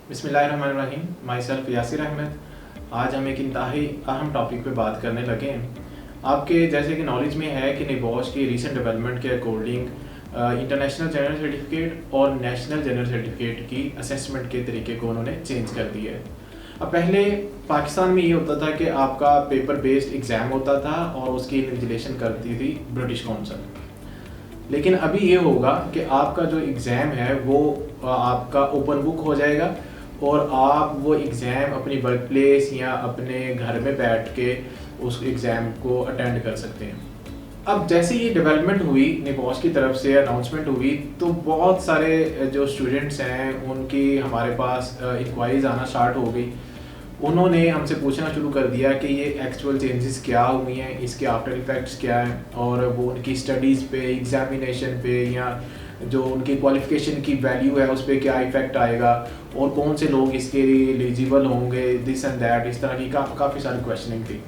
बिस्मिल्लाहिर्रहमानिर्रहीम। My self Yasir Ahmad. आज हम एक इंतहाई अहम टॉपिक पे बात करने लगे हैं। आपके जैसे कि नॉलेज में है कि निबॉश की रीसेंट डेवलपमेंट के अकॉर्डिंग इंटरनेशनल जनरल सर्टिफिकेट और नेशनल जनरल सर्टिफिकेट की असेसमेंट के तरीके को उन्होंने चेंज कर दिया है। अब पहले पाकिस्तान में ये होता था कि आपका पेपर बेस्ड एग्ज़ाम होता था और उसकी इन्विजिलेशन करती थी ब्रिटिश काउंसिल। लेकिन अभी ये होगा कि आपका जो एग्ज़ाम है वो आपका ओपन बुक हो जाएगा और आप वो एग्ज़ाम अपनी वर्क प्लेस या अपने घर में बैठ के उस एग्ज़ाम को अटेंड कर सकते हैं। अब जैसे ये डेवलपमेंट हुई, निबॉश की तरफ से अनाउंसमेंट हुई, तो बहुत सारे जो स्टूडेंट्स हैं उनकी हमारे पास इंक्वायरीज आना स्टार्ट हो गई। उन्होंने हमसे पूछना शुरू कर दिया कि ये एक्चुअल चेंजेस क्या हुई हैं, इसके आफ्टर इफ़ेक्ट्स क्या हैं, और वो उनकी स्टडीज़ पे, एग्ज़ामिनेशन पे या जो उनकी क्वालिफ़िकेशन की वैल्यू है उस पर क्या इफ़ेक्ट आएगा और कौन से लोग इसके लिए एलिजिबल होंगे, दिस एंड दैट, इस तरह की काफ़ी सारी क्वेश्चनिंग थी।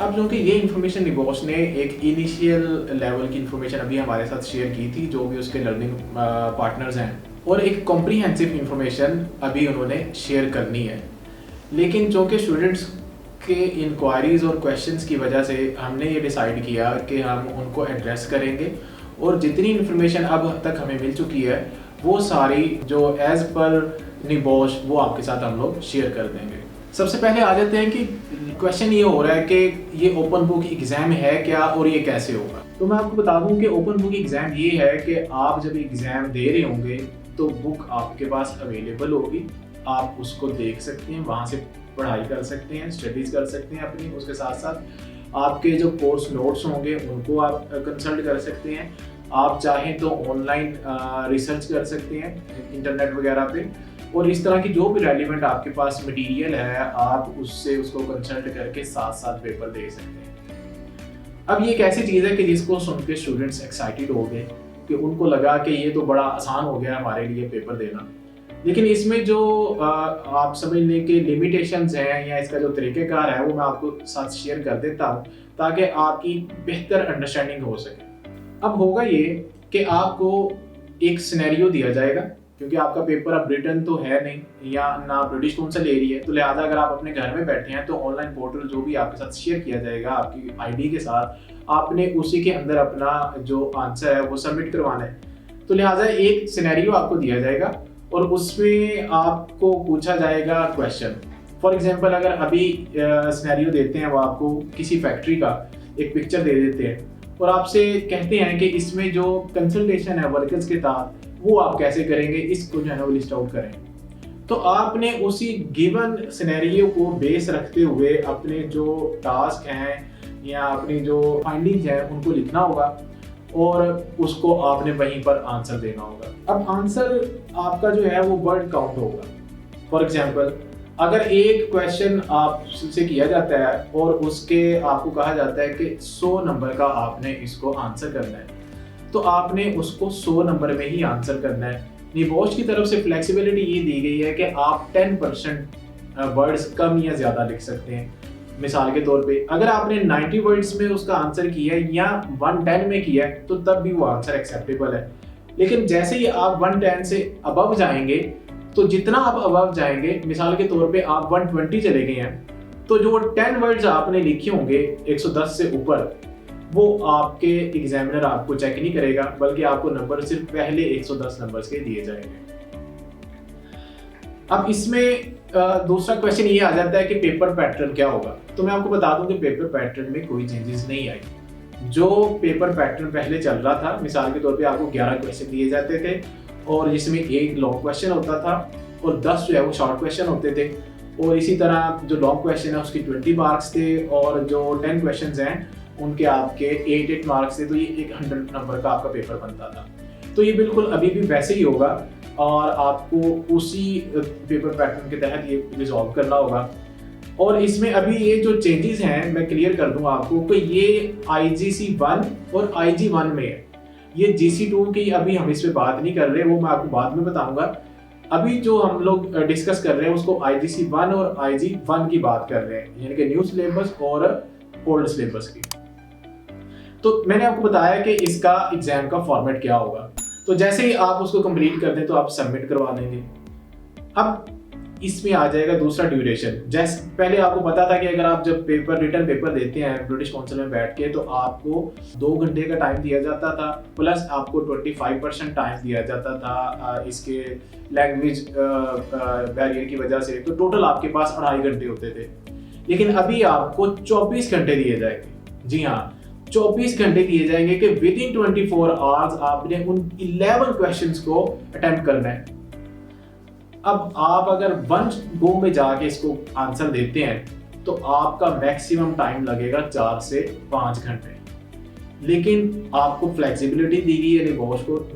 अब जो कि ये इन्फॉर्मेशन निबॉश ने एक इनिशियल लेवल की इन्फॉर्मेशन अभी हमारे साथ शेयर की थी, जो भी उसके लर्निंग पार्टनर्स हैं, और एक कॉम्प्रीहेंसिव इन्फॉर्मेशन अभी उन्होंने शेयर करनी है। लेकिन जो कि स्टूडेंट्स के इंक्वायरीज़ और क्वेश्चंस की वजह से हमने ये डिसाइड किया कि हम उनको एड्रेस करेंगे और जितनी इन्फॉर्मेशन अब तक हमें मिल चुकी है वो सारी जो एज़ पर निबॉश वो आपके साथ हम लोग शेयर कर देंगे। सबसे पहले आ जाते हैं कि क्वेश्चन ये हो रहा है कि ये ओपन बुक एग्ज़ाम है क्या और ये कैसे होगा। तो मैं आपको बता दूं कि ओपन बुक एग्ज़ाम ये है कि आप जब एग्ज़ाम दे रहे होंगे तो बुक आपके पास अवेलेबल होगी, आप उसको देख सकते हैं, वहाँ से पढ़ाई कर सकते हैं, स्टडीज़ कर सकते हैं अपनी। उसके साथ साथ आपके जो कोर्स नोट्स होंगे उनको आप कंसल्ट कर सकते हैं। आप चाहें तो ऑनलाइन रिसर्च कर सकते हैं इंटरनेट वगैरह पे, और इस तरह की जो भी रेलिवेंट आपके पास मटेरियल है आप उससे उसको कंसल्ट करके साथ साथ पेपर दे सकते हैं। अब ये एक ऐसी चीज़ है कि जिसको सुन के स्टूडेंट्स एक्साइटेड हो गए कि उनको लगा कि ये तो बड़ा आसान हो गया हमारे लिए पेपर देना। लेकिन इसमें जो आप समझने के लिमिटेशंस हैं या इसका जो तरीक़ेकार है वो मैं आपको साथ शेयर कर देता हूँ ताकि आपकी बेहतर अंडरस्टैंडिंग हो सके। अब होगा ये कि आपको एक सिनेरियो दिया जाएगा, क्योंकि आपका पेपर अब रिटन तो है नहीं या ना ब्रिटिश काउंसिल ले रही है, तो लिहाजा अगर आप अपने घर में बैठे हैं तो ऑनलाइन पोर्टल जो भी आपके साथ शेयर किया जाएगा आपकी आईडी के साथ, आपने उसी के अंदर अपना जो आंसर है वो सबमिट करवाना है। तो लिहाजा एक सिनेरियो आपको दिया जाएगा और उसमें आपको पूछा जाएगा क्वेश्चन। फॉर एग्जांपल अगर अभी सिनेरियो देते हैं, वो आपको किसी फैक्ट्री का एक पिक्चर दे देते हैं और आपसे कहते हैं कि इसमें जो कंसल्टेशन है वर्कर्स के साथ वो आप कैसे करेंगे, इसको जो है वो लिस्ट आउट करें। तो आपने उसी गिवन सिनेरियो को बेस रखते हुए अपने जो टास्क हैं या अपनी जो फाइंडिंग्स हैं उनको लिखना होगा और उसको आपने वहीं पर आंसर देना होगा। अब आंसर आपका जो है वो वर्ड काउंट होगा। फॉर एग्जांपल अगर एक क्वेश्चन आपसे किया जाता है और उसके आपको कहा जाता है कि 100 नंबर का आपने इसको आंसर करना है, तो आपने उसको 100 नंबर में ही आंसर करना है। निबॉश की तरफ से फ्लेक्सिबिलिटी ये दी गई है कि आप 10% वर्ड्स कम या ज़्यादा लिख सकते हैं। मिसाल के तौर पे अगर आपने 90 वर्ड्स में उसका आंसर किया है या 110 में किया है तो तब भी वो आंसर एक्सेप्टेबल है। लेकिन जैसे ही आप 110 से अबव जाएंगे, तो जितना आप अबव जाएंगे, मिसाल के तौर पे आप 120 चले गए हैं, तो जो 10 वर्ड्स आपने लिखे होंगे 110 से ऊपर, वो आपके एग्जामिनर आपको चेक नहीं करेगा, बल्कि आपको नंबर सिर्फ पहले 110 नंबर्स के दिए जाएंगे। अब इसमें दूसरा क्वेश्चन ये आ जाता है कि पेपर पैटर्न क्या होगा। तो मैं आपको बता दूं कि पेपर पैटर्न में कोई चेंजेस नहीं आई। जो पेपर पैटर्न पहले चल रहा था, मिसाल के तौर पे आपको 11 क्वेश्चन दिए जाते थे और जिसमें एक लॉन्ग क्वेश्चन होता था और 10 जो है वो शॉर्ट क्वेश्चन होते थे, और इसी तरह जो लॉन्ग क्वेश्चन है उसकी 20 मार्क्स थे और जो 10 क्वेश्चन हैं उनके आपके 8 मार्क्स थे। तो ये एक 100 नंबर का आपका पेपर बनता था। तो ये बिल्कुल अभी भी वैसे ही होगा और आपको उसी पेपर पैटर्न के तहत ये रिजॉल्व करना होगा। और इसमें अभी ये जो चेंजेस हैं मैं क्लियर कर दूंगा आपको कि ये IGC 1 और IG 1 में है। ये GC 2 की अभी हम इस पे बात नहीं कर रहे, वो मैं आपको बाद में बताऊंगा। अभी जो हम लोग डिस्कस कर रहे हैं उसको IGC 1 और IG 1 की बात कर रहे हैं, यानी कि न्यू सिलेबस और ओल्ड सिलेबस की। तो मैंने आपको बताया कि इसका एग्जाम का फॉर्मेट क्या होगा। तो जैसे ही आप उसको कंप्लीट कर दें तो आप सबमिट करवा देंगे। अब इसमें आ जाएगा दूसरा ड्यूरेशन। जैसे पहले आपको पता था कि अगर आप जब रिटर्न पेपर देते हैं ब्रिटिश काउंसिल में बैठ के, तो आपको 2 घंटे का टाइम दिया जाता था, प्लस आपको 25% टाइम दिया जाता था इसके लैंग्वेज बैरियर की वजह से, तो टोटल आपके पास 2.5 घंटे होते थे। लेकिन अभी आपको 24 घंटे दिए जाएंगे। जी हाँ, 24 घंटे दिए जाएंगे कि विद इन 24 आवर्स आपने उन 11 क्वेश्चंस को अटेम्प्ट करना है। अब आप अगर वन गो में जाके इसको आंसर देते हैं तो आपका मैक्सिमम टाइम लगेगा 4 से 5 घंटे। लेकिन आपको फ्लेक्सिबिलिटी दी गई है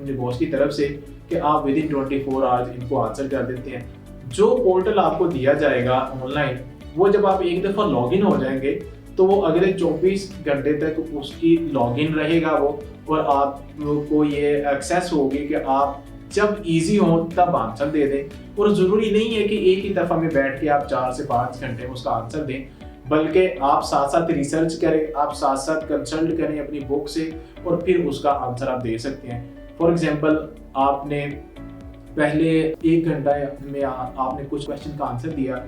निबॉश की तरफ से कि आप विद इन 24 आवर्स इनको आंसर कर देते हैं। जो पोर्टल आपको दिया जाएगा ऑनलाइन, वो जब आप एक दफ़ा लॉगिन हो जाएंगे तो वो अगले 24 घंटे तक उसकी लॉगिन रहेगा वो, और आपको ये एक्सेस होगी कि आप जब इजी हो तब आंसर दे दें। और ज़रूरी नहीं है कि एक ही दफ़ा में बैठ के आप 4 से 5 घंटे में उसका आंसर दें, बल्कि आप साथ साथ रिसर्च करें, आप साथ साथ कंसल्ट करें अपनी बुक से, और फिर उसका आंसर आप दे सकते हैं। फॉर एग्जांपल, आपने पहले 1 घंटा में आपने कुछ क्वेश्चन का आंसर दिया,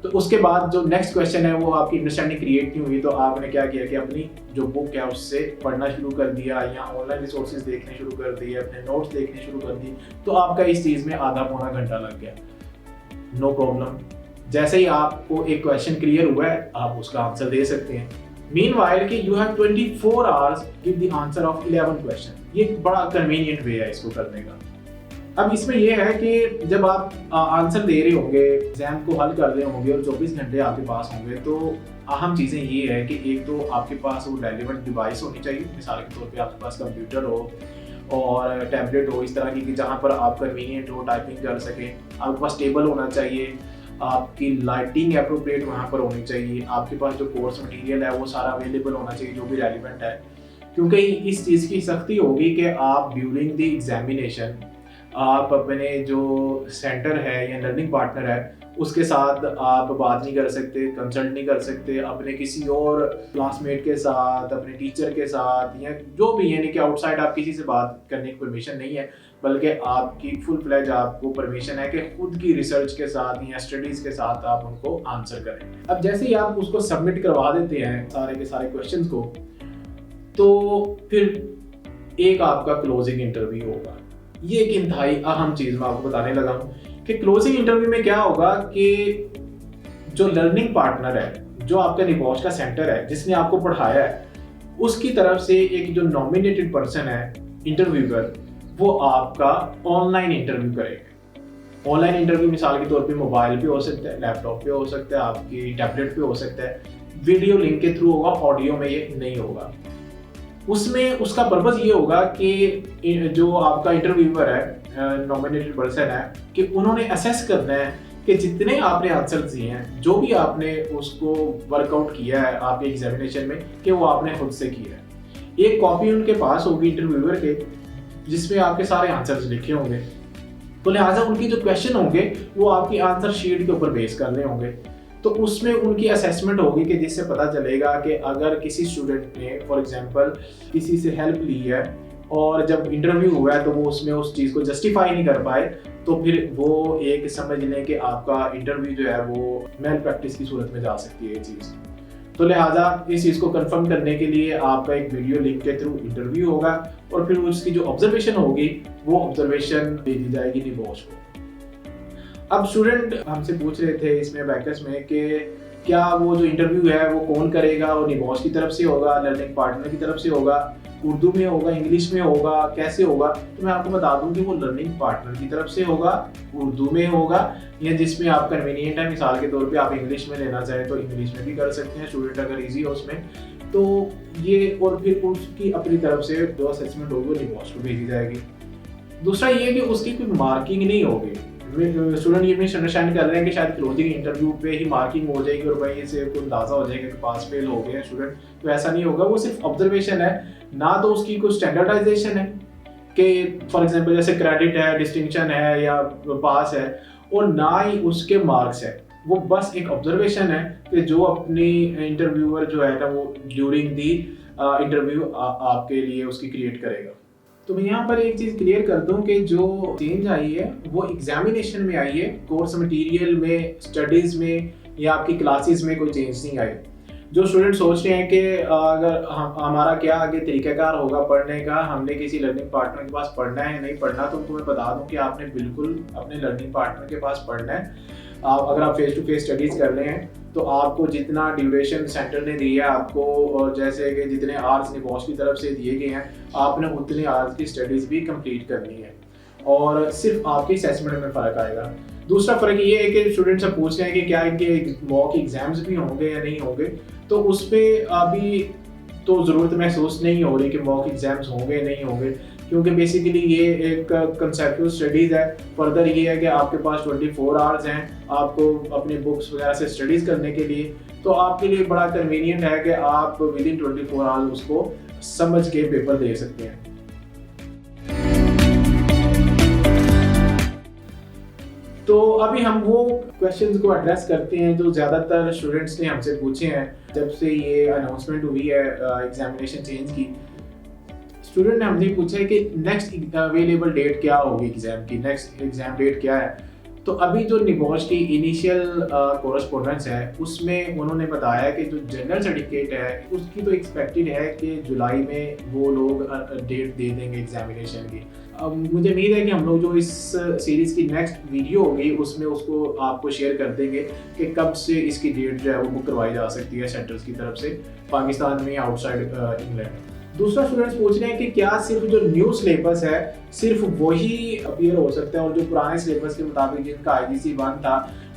तो उसके बाद जो नेक्स्ट क्वेश्चन है वो आपकी अंडरस्टैंडिंग क्रिएट नहीं हुई, तो आपने क्या किया कि अपनी जो बुक है उससे पढ़ना शुरू कर दिया या ऑनलाइन रिसोर्सेज देखने शुरू कर दिए, अपने नोट्स देखने शुरू कर दिए, तो आपका इस चीज़ में आधा पौना घंटा लग गया। नो प्रॉब्लम, जैसे ही आपको एक क्वेश्चन क्लियर हुआ है आप उसका आंसर दे सकते हैं। मीनवाइल कि you have 24 hours give the answer of 11 question. ये बड़ा कन्वीनियंट वे है इसको करने का। अब इसमें यह है कि जब आप आंसर दे रहे होंगे, एग्जाम को हल कर रहे होंगे और 24 घंटे आपके पास होंगे, तो अहम चीज़ें ये है कि एक तो आपके पास वो रेलिवेंट डिवाइस होनी चाहिए। मिसाल के तौर पे आपके पास कंप्यूटर हो और टैबलेट हो इस तरह की, जहाँ पर आप कन्वीनियंट हो, टाइपिंग कर सकें। आपके पास टेबल होना चाहिए, आपकी लाइटिंग अप्रोप्रिएट वहाँ पर होनी चाहिए, आपके पास जो कोर्स मटेरियल है वो सारा अवेलेबल होना चाहिए जो भी रेलिवेंट है। क्योंकि इस चीज़ की सख्ती होगी कि आप ड्यूरिंग द एग्जामिनेशन आप अपने जो सेंटर है या लर्निंग पार्टनर है उसके साथ आप बात नहीं कर सकते, कंसल्ट नहीं कर सकते, अपने किसी और क्लासमेट के साथ, अपने टीचर के साथ, या जो भी, यानी कि आउटसाइड आप किसी से बात करने की परमिशन नहीं है, बल्कि आपकी फुल फ्लेज आपको परमिशन है कि खुद की रिसर्च के साथ या स्टडीज के साथ आप उनको आंसर करें। अब जैसे ही आप उसको सबमिट करवा देते हैं सारे के सारे क्वेश्चंस को, तो फिर एक आपका क्लोजिंग इंटरव्यू होगा। ये एक इंतहाई अहम चीज़ मैं आपको बताने लगा हूँ कि क्लोजिंग इंटरव्यू में क्या होगा कि जो लर्निंग पार्टनर है, जो आपका निबॉश का सेंटर है, जिसने आपको पढ़ाया है, उसकी तरफ से एक जो नॉमिनेटेड पर्सन है इंटरव्यूअर, वो आपका ऑनलाइन इंटरव्यू करेगा। ऑनलाइन इंटरव्यू मिसाल के तौर पे मोबाइल पे हो सकता है, लैपटॉप पे हो सकता है, आपकी टैबलेट पे हो सकता है, वीडियो लिंक के थ्रू होगा, ऑडियो में ये नहीं होगा। उसमें उसका पर्पस ये होगा कि जो आपका इंटरव्यूअर है, नॉमिनेटेड पर्सन है, कि उन्होंने असेस करना है कि जितने आपने आंसर दिए हैं, जो भी आपने उसको वर्कआउट किया है आपके एग्जामिनेशन में, कि वो आपने खुद से किया है। एक कॉपी उनके पास होगी इंटरव्यूअर के, जिसमें आपके सारे आंसर्स लिखे होंगे, तो लिहाजा उनकी जो क्वेश्चन होंगे वो आपकी आंसर शीट के ऊपर बेस कर रहे होंगे। तो उसमें उनकी असेसमेंट होगी कि जिससे पता चलेगा कि अगर किसी स्टूडेंट ने फॉर एग्जांपल किसी से हेल्प ली है और जब इंटरव्यू हुआ है तो वो उसमें उस चीज़ को जस्टिफाई नहीं कर पाए, तो फिर वो एक समझ लें कि आपका इंटरव्यू जो है वो मेल प्रैक्टिस की सूरत में जा सकती है ये चीज़। तो लिहाजा इस चीज़ को कंफर्म करने के लिए आपका एक वीडियो लिंक के थ्रू इंटरव्यू होगा, और फिर उसकी जो ऑब्जर्वेशन होगी वो ऑब्जर्वेशन दे दी जाएगी निबॉश को। अब स्टूडेंट हमसे पूछ रहे थे इसमें बैकर्स में कि क्या वो जो इंटरव्यू है वो कौन करेगा, वो निबॉश की तरफ से होगा, लर्निंग पार्टनर की तरफ से होगा, उर्दू में होगा, इंग्लिश में होगा, कैसे होगा? तो मैं आपको बता दूं कि वो लर्निंग पार्टनर की तरफ से होगा, उर्दू में होगा, या जिसमें आप कन्वीनियंट है, मिसाल के तौर पे आप इंग्लिश में लेना चाहें तो इंग्लिश में भी कर सकते हैं, स्टूडेंट अगर ईजी हो उसमें तो ये। और फिर उसकी अपनी तरफ से जो असेसमेंट होगी वो निबॉश को भेजी जाएगी। दूसरा ये कि उसकी कोई मार्किंग नहीं होगी। स्टूडेंट ये मिसअंडरस्टैंड कर रहे हैं कि शायद क्लोजिंग इंटरव्यू पे ही मार्किंग हो जाएगी और भाई इसे कोई अंदाजा हो जाएगा कि पास फेल हो गए स्टूडेंट, तो ऐसा नहीं होगा। वो सिर्फ ऑब्जर्वेशन है, ना तो उसकी कोई स्टैंडर्डाइजेशन है कि फॉर एग्जांपल जैसे क्रेडिट है, डिस्टिंक्शन है या पास है, और ना ही उसके मार्क्स है। वो बस एक ऑब्जर्वेशन है कि जो अपनी इंटरव्यूअर जो है ना वो ड्यूरिंग दी इंटरव्यू आपके लिए उसकी क्रिएट करेगा। तो मैं यहाँ पर एक चीज़ क्लियर कर दूं कि जो चेंज आई है वो एग्जामिनेशन में आई है, कोर्स मटेरियल में, स्टडीज़ में या आपकी क्लासेस में कोई चेंज नहीं आई। जो स्टूडेंट सोच रहे हैं कि अगर हमारा क्या आगे तरीक़ाकार होगा पढ़ने का, हमने किसी लर्निंग पार्टनर के पास पढ़ना है नहीं पढ़ना, तो उनको मैं बता दूं कि आपने बिल्कुल अपने लर्निंग पार्टनर के पास पढ़ना है। अगर आप फेस टू फेस स्टडीज़ कर रहे हैं तो आपको जितना ड्यूरेशन सेंटर ने दिया है आपको, और जैसे कि जितने आवर्स निबॉश की तरफ से दिए गए हैं, आपने उतने आवर्स की स्टडीज़ भी कंप्लीट करनी है और सिर्फ आपके असेसमेंट में फ़र्क आएगा। दूसरा फ़र्क ये है कि स्टूडेंट से पूछ रहे हैं कि क्या इनके मॉक एग्ज़ाम्स भी होंगे या नहीं होंगे, तो उस पर अभी तो ज़रूरत महसूस नहीं हो रही कि मॉक एग्ज़ाम्स होंगे नहीं होंगे, क्योंकि बेसिकली ये एक कंसेप्चुअल स्टडीज़ है। फर्दर ये है कि आपके पास 24 आवर्स हैं आपको अपनी बुक्स वगैरह से स्टडीज़ करने के लिए, तो आपके लिए बड़ा कन्वीनियंट है कि आप विद इन 24 आवर्स उसको समझ के पेपर दे सकते हैं। तो अभी हम वो क्वेश्चंस को एड्रेस करते हैं जो ज़्यादातर स्टूडेंट्स ने हमसे पूछे हैं जब से ये अनाउंसमेंट हुई है एग्जामिनेशन चेंज की। स्टूडेंट ने हमसे पूछा है कि नेक्स्ट अवेलेबल डेट क्या होगी एग्जाम की, नेक्स्ट एग्जाम डेट क्या है। तो अभी जो निबॉश की इनिशियल कोरेस्पोंडेंस है उसमें उन्होंने बताया कि जो जनरल सर्टिफिकेट है उसकी तो एक्सपेक्टेड है कि जुलाई में वो लोग डेट दे देंगे एग्जामिनेशन की। मुझे उम्मीद है कि हम लोग जो इस सीरीज़ की नेक्स्ट वीडियो होगी उसमें उसको आपको शेयर कर देंगे कि कब से इसकी डेट जो है वो बुक करवाई जा सकती है सेंटर्स की तरफ से, पाकिस्तान में आउटसाइड इंग्लैंड। दूसरा स्टूडेंट्स पूछ रहे हैं कि क्या सिर्फ जो न्यू सिलेबस है सिर्फ वही अपीयर हो सकता है और जो पुराने सिलेबस के मुताबिक जिनका IGC 1 था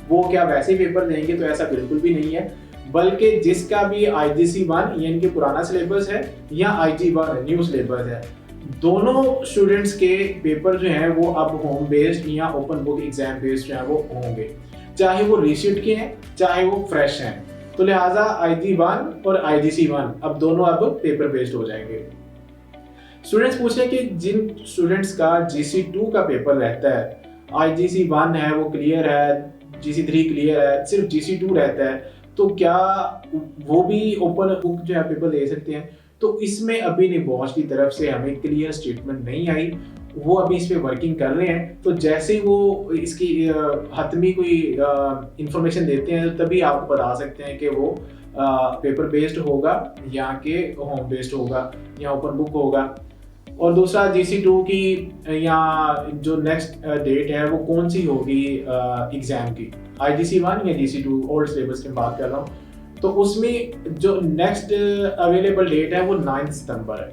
वो क्या वैसे पेपर देंगे, तो ऐसा बिल्कुल भी नहीं है, बल्कि जिसका भी IGC 1 यानी कि पुराना सिलेबस है या IG 1 न्यू सिलेबस है, दोनों स्टूडेंट्स के पेपर जो हैं वो अब होम बेस्ड या ओपन बुक एग्जाम बेस्ड जो है वो होंगे, चाहे वो रीशीट के हैं चाहे वो फ्रेश हैं। तो लिहाजा IG 1 और IGC 1 अब दोनों अब पेपर बेस्ड हो जाएंगे। स्टूडेंट्स पूछ रहे हैं कि जिन स्टूडेंट्स का GC 2 का पेपर रहता है, IGC 1 है वो क्लियर है, GC 3 क्लियर है, सिर्फ GC 2 रहता है, तो क्या वो भी ओपन बुक जो है पेपर दे सकते हैं? तो इसमें अभी निबॉश की तरफ से हमें क्लियर स्टेटमेंट नहीं आई, वो अभी इस पे वर्किंग कर रहे हैं। तो जैसे ही वो इसकी हतमी कोई इंफॉर्मेशन देते हैं तभी आपको बता सकते हैं कि वो पेपर बेस्ड होगा या कि होम बेस्ड होगा या ओपन बुक होगा। और दूसरा GC 2 की या जो नेक्स्ट डेट है वो कौन सी होगी एग्जाम की, IGC 1 या GC 2 ओल्ड सिलेबस की बात कर रहा हूँ, तो उसमें जो नेक्स्ट अवेलेबल डेट है वो 9 सितंबर है।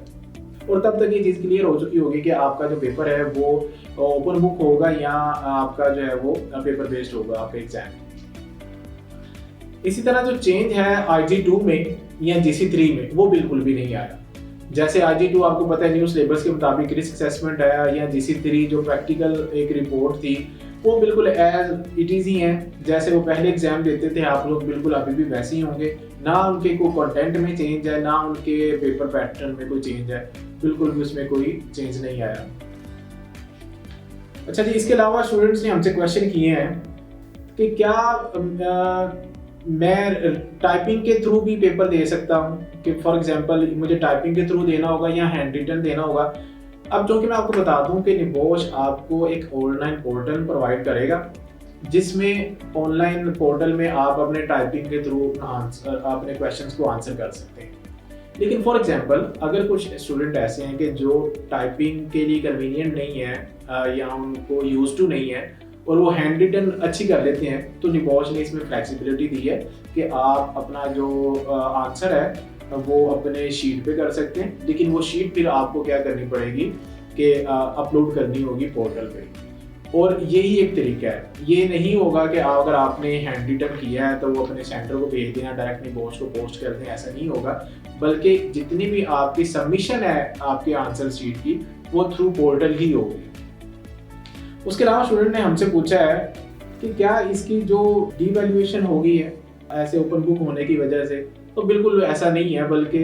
और तब तक ये चीज़ क्लियर हो चुकी होगी कि आपका जो पेपर है वो ओपन बुक होगा या आपका जो है वो पेपर बेस्ड होगा आपका एग्जाम। इसी तरह जो चेंज है IG 2 में या GC 3 में वो बिल्कुल भी नहीं आया। जैसे IG 2 आपको पता है न्यू सिलेबस के मुताबिक रिस्क असेसमेंट आया, या GC 3 जो प्रैक्टिकल एक रिपोर्ट थी वो बिल्कुल एज इट इज ही हैं, जैसे वो पहले एग्जाम देते थे आप लोग बिल्कुल अभी भी वैसे ही होंगे। ना उनके कोई कंटेंट में चेंज है ना उनके पेपर पैटर्न में कोई चेंज है, बिल्कुल भी उसमें कोई चेंज नहीं आया। अच्छा जी, इसके अलावा स्टूडेंट्स ने हमसे क्वेश्चन किए हैं कि क्या मैं टाइपिंग के थ्रू भी पेपर दे सकता हूँ, कि फॉर एग्जांपल मुझे टाइपिंग के थ्रू देना होगा या हैंड रिटन देना होगा। अब जो कि मैं आपको बता दूं कि निबॉश आपको एक ऑनलाइन पोर्टल प्रोवाइड करेगा, जिसमें ऑनलाइन पोर्टल में आप अपने टाइपिंग के थ्रू अपने क्वेश्चंस को आंसर कर सकते हैं। लेकिन फॉर एग्जांपल अगर कुछ स्टूडेंट ऐसे हैं कि जो टाइपिंग के लिए कन्वीनियंट नहीं है या उनको यूज टू नहीं है और वो हैंड रिटन अच्छी कर लेते हैं, तो निबॉश ने इसमें फ्लेक्सिबिलिटी दी है कि आप अपना जो आंसर है वो अपने शीट पे कर सकते हैं, लेकिन वो शीट फिर आपको क्या करनी पड़ेगी कि अपलोड करनी होगी पोर्टल पे। और यही एक तरीका है, ये नहीं होगा कि अगर आपने हैंड रिटन किया है तो वो अपने सेंटर को भेज देना, डायरेक्ट निबॉश को पोस्ट कर दें, ऐसा नहीं होगा, बल्कि जितनी भी आपकी सबमिशन है आपके आंसर शीट की वो थ्रू पोर्टल ही होगी। उसके अलावा स्टूडेंट ने हमसे पूछा है कि क्या इसकी जो डिवैल्यूएशन होगी है ऐसे ओपन बुक होने की वजह से, तो बिल्कुल ऐसा नहीं है, बल्कि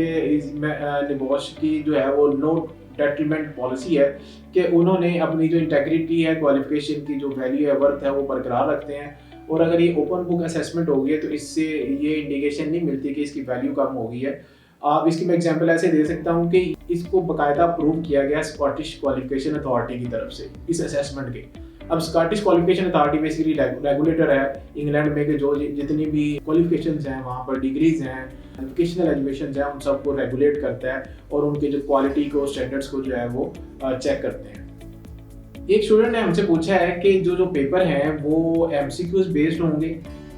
निबॉश की जो है वो नो डेट्रीमेंट पॉलिसी है कि उन्होंने अपनी जो इंटेग्रिटी है, क्वालिफिकेशन की जो वैल्यू है, वर्थ है, वो बरकरार रखते हैं। और अगर ये ओपन बुक असेसमेंट हो गई है तो इससे ये इंडिकेशन नहीं मिलती कि इसकी वैल्यू कम हो गई है। आप इसकी मैं एग्जांपल ऐसे दे सकता हूँ कि इसको बाकायदा अप्रूव किया गया स्कॉटिश क्वालिफिकेशन अथॉरिटी की तरफ से इस असेसमेंट के। अब Scottish qualification authority basically regulator है इंग्लैंड में कि जो जितनी भी क्वालिफिकेशंस हैं वहाँ पर डिग्रीज हैं एजुकेशनल एजुकेशन है उन सबको रेगुलेट करता है और उनके जो क्वालिटी को स्टैंडर्ड्स को जो है वो चेक करते हैं। एक स्टूडेंट ने हमसे पूछा है कि जो पेपर हैं वो एमसीक्यूज बेस्ड होंगे,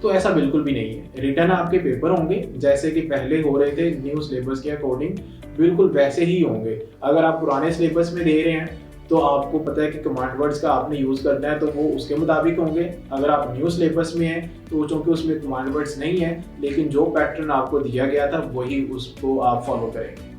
तो ऐसा बिल्कुल भी नहीं है। रिटर्न आपके पेपर होंगे जैसे कि पहले हो रहे थे न्यू सिलेबस के अकॉर्डिंग, बिल्कुल वैसे ही होंगे। अगर आप पुराने सिलेबस में दे रहे हैं तो आपको पता है कि कमांड वर्ड्स का आपने यूज़ करना है तो वो उसके मुताबिक होंगे। अगर आप न्यू सिलेबस में हैं तो चूँकि उसमें कमांड वर्ड्स नहीं है लेकिन जो पैटर्न आपको दिया गया था वही उसको आप फॉलो करेंगे।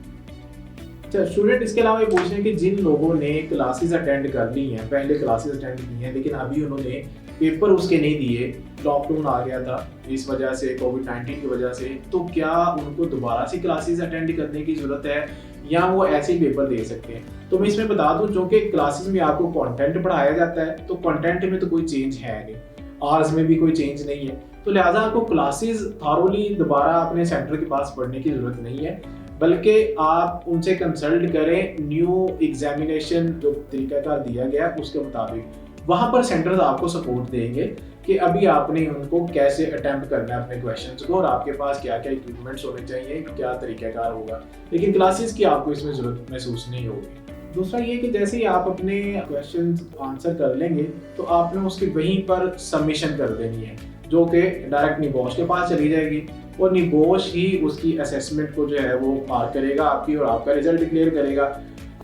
अच्छा, स्टूडेंट इसके अलावा ये पूछ रहे हैं कि जिन लोगों ने क्लासेस अटेंड कर ली हैं, पहले क्लासेस अटेंड की हैं लेकिन अभी उन्होंने पेपर उसके नहीं दिए, लॉकडाउन आ गया था इस वजह से, कोविड-19 की वजह से, तो क्या उनको दोबारा से क्लासेस अटेंड करने की ज़रूरत है या वो ऐसे ही पेपर दे सकते हैं? तो मैं इसमें बता दूं, जो कि क्लासेस में आपको कंटेंट पढ़ाया जाता है तो कंटेंट में तो कोई चेंज है नहीं, आवर्स में भी कोई चेंज नहीं है, तो लिहाजा आपको क्लासेस थॉरोली दोबारा अपने सेंटर के पास पढ़ने की ज़रूरत नहीं है, बल्कि आप उनसे कंसल्ट करें न्यू एग्जामिनेशन जो तरीकाकार दिया गया उसके मुताबिक। वहाँ पर सेंटर्स आपको सपोर्ट देंगे कि अभी आपने उनको कैसे अटेम्प्ट करना है अपने क्वेश्चंस को और आपके पास क्या क्या इक्विपमेंट्स होने चाहिए, क्या तरीकाकार होगा, लेकिन क्लासेस की आपको इसमें ज़रूरत महसूस नहीं होगी। दूसरा ये कि जैसे ही आप अपने क्वेश्चंस आंसर कर लेंगे तो आपने उसकी वहीं पर सबमिशन कर देनी है जो कि डायरेक्ट निबॉश के पास चली जाएगी और निबॉश ही उसकी असेसमेंट को जो है वो मार्क करेगा आपकी और आपका रिजल्ट डिक्लेयर करेगा।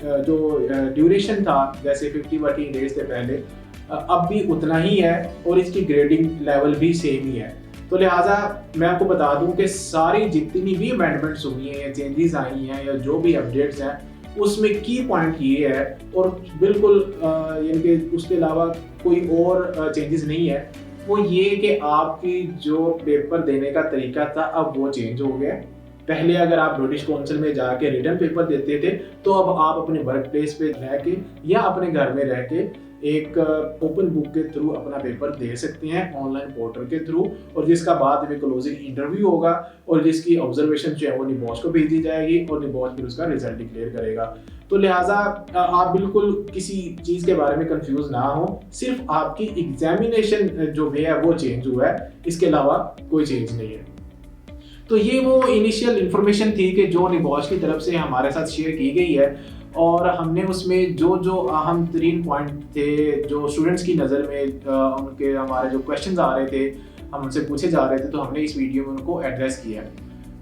जो ड्यूरेशन था जैसे 50 वर्किंग डेज थे पहले, अब भी उतना ही है और इसकी ग्रेडिंग लेवल भी सेम ही है। तो लिहाजा मैं आपको बता दूं कि सारी जितनी भी अमेंडमेंट्स हुई हैं या चेंजेस आई हैं या जो भी अपडेट्स हैं उसमें की पॉइंट ये है और बिल्कुल यानी कि उसके अलावा कोई और चेंजेस नहीं है, वो ये कि आपकी जो पेपर देने का तरीका था अब वो चेंज हो गया। पहले अगर आप ब्रिटिश काउंसिल में जाके रिटर्न पेपर देते थे तो अब आप अपने वर्क प्लेस पे रह के या अपने घर में रह के एक ओपन बुक के थ्रू अपना पेपर दे सकते हैं ऑनलाइन पोर्टल के थ्रू, और जिसका बाद में क्लोजिंग इंटरव्यू होगा और जिसकी ऑब्जर्वेशन जो है वो निबॉश को भेजी जाएगी और निबॉश फिर उसका रिजल्ट डिक्लेयर करेगा। तो लिहाजा आप बिल्कुल किसी चीज़ के बारे में कंफ्यूज ना हो, सिर्फ आपकी एग्जामिनेशन जो वे है वो चेंज हुआ है, इसके अलावा कोई चेंज नहीं है। तो ये वो इनिशियल इन्फॉर्मेशन थी कि जो निबॉश की तरफ से हमारे साथ शेयर की गई है और हमने उसमें जो अहम तरीन पॉइंट थे जो स्टूडेंट्स की नज़र में उनके हमारे जो क्वेश्चंस आ रहे थे, हम उनसे पूछे जा रहे थे, तो हमने इस वीडियो में उनको एड्रेस किया।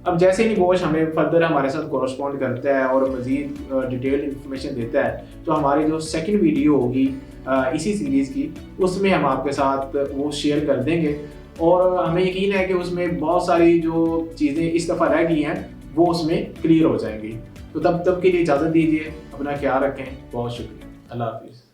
अब जैसे ही निबॉश हमें फर्दर हमारे साथ कोरस्पॉन्ड करता है और मज़ीद डिटेल्ड इन्फॉर्मेशन देता है तो हमारी जो सेकंड वीडियो होगी इसी सीरीज़ की, उसमें हम आपके साथ वो शेयर कर देंगे और हमें यकीन है कि उसमें बहुत सारी जो चीज़ें इस दफ़ा रह गई हैं वो उसमें क्लियर हो जाएंगी। तो तब के लिए इजाज़त दीजिए, अपना ख्याल रखें, बहुत शुक्रिया, अल्लाह हाफिज़।